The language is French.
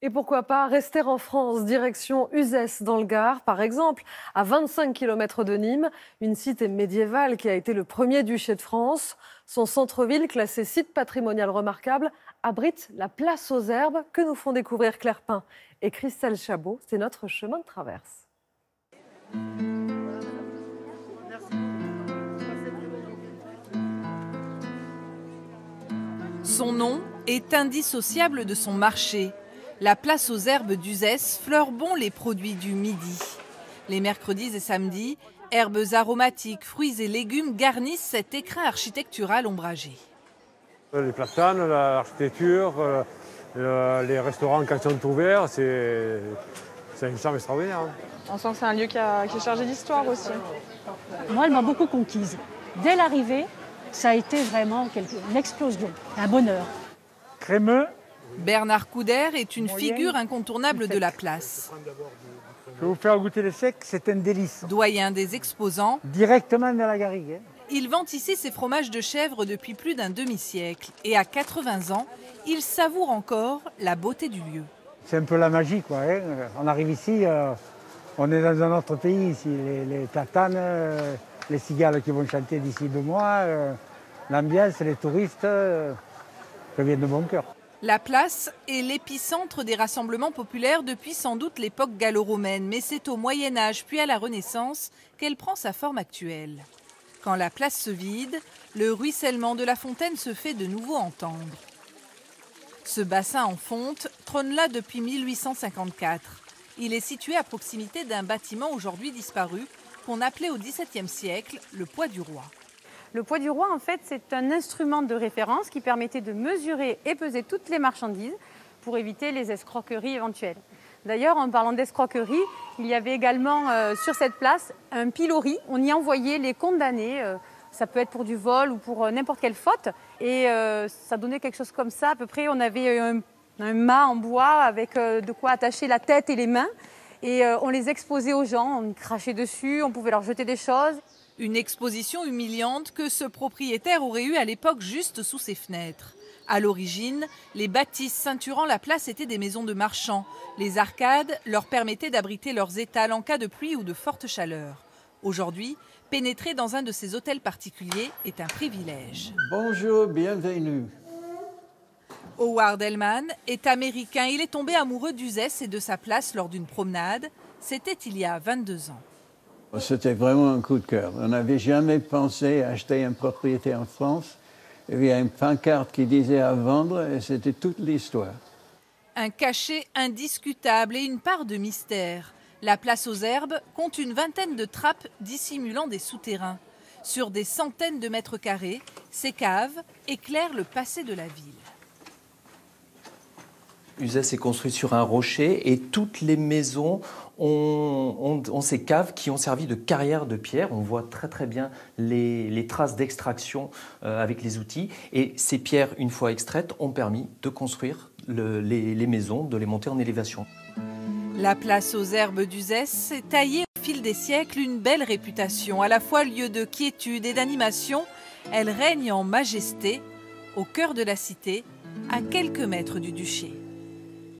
Et pourquoi pas rester en France, direction Uzès dans le Gard, par exemple, à 25 km de Nîmes, une cité médiévale qui a été le premier duché de France. Son centre-ville, classé site patrimonial remarquable, abrite la place aux herbes que nous font découvrir Claire Pin et Christelle Chabot. C'est notre chemin de traverse. Son nom est indissociable de son marché. La place aux herbes d'Uzès fleure bon les produits du midi. Les mercredis et samedis, herbes aromatiques, fruits et légumes garnissent cet écrin architectural ombragé. Les platanes, l'architecture, les restaurants quand ils sont ouverts, c'est un charme extraordinaire. On sent que c'est un lieu qui est chargé d'histoire aussi. Moi, elle m'a beaucoup conquise. Dès l'arrivée, ça a été vraiment une explosion, un bonheur. Crémeux. Bernard Couder est une figure incontournable de la place. Je vais vous faire goûter le sec, c'est un délice. Doyen des exposants, Directement dans la garrigue. il vend ici ses fromages de chèvre depuis plus d'un demi-siècle. Et à 80 ans, il savoure encore la beauté du lieu. C'est un peu la magie, quoi. Hein. On arrive ici, on est dans un autre pays ici. Les platanes, les cigales qui vont chanter d'ici 2 mois, l'ambiance, les touristes, ça vient de bon cœur. La place est l'épicentre des rassemblements populaires depuis sans doute l'époque gallo-romaine, mais c'est au Moyen-Âge puis à la Renaissance qu'elle prend sa forme actuelle. Quand la place se vide, le ruissellement de la fontaine se fait de nouveau entendre. Ce bassin en fonte trône là depuis 1854. Il est situé à proximité d'un bâtiment aujourd'hui disparu qu'on appelait au XVIIe siècle le poids du roi. Le poids du roi, en fait, c'est un instrument de référence qui permettait de mesurer et peser toutes les marchandises pour éviter les escroqueries éventuelles. D'ailleurs, en parlant d'escroquerie, il y avait également sur cette place un pilori. On y envoyait les condamnés. Ça peut être pour du vol ou pour n'importe quelle faute. Et ça donnait quelque chose comme ça. À peu près, on avait un mât en bois avec de quoi attacher la tête et les mains. Et on les exposait aux gens. On crachait dessus, on pouvait leur jeter des choses. Une exposition humiliante que ce propriétaire aurait eue à l'époque juste sous ses fenêtres. À l'origine, les bâtisses ceinturant la place étaient des maisons de marchands. Les arcades leur permettaient d'abriter leurs étals en cas de pluie ou de forte chaleur. Aujourd'hui, pénétrer dans un de ces hôtels particuliers est un privilège. Bonjour, bienvenue. Howard Hellman est américain. Il est tombé amoureux d'Uzès et de sa place lors d'une promenade. C'était il y a 22 ans. C'était vraiment un coup de cœur. On n'avait jamais pensé acheter une propriété en France. Il y a une pancarte qui disait à vendre et c'était toute l'histoire. Un cachet indiscutable et une part de mystère. La place aux herbes compte une vingtaine de trappes dissimulant des souterrains. Sur des centaines de mètres carrés, ces caves éclairent le passé de la ville. Uzès est construit sur un rocher et toutes les maisons ont ces caves qui ont servi de carrière de pierre. On voit très bien les traces d'extraction avec les outils. Et ces pierres, une fois extraites, ont permis de construire les maisons, de les monter en élévation. La place aux herbes d'Uzès s'est taillée au fil des siècles une belle réputation. À la fois lieu de quiétude et d'animation, elle règne en majesté au cœur de la cité, à quelques mètres du duché.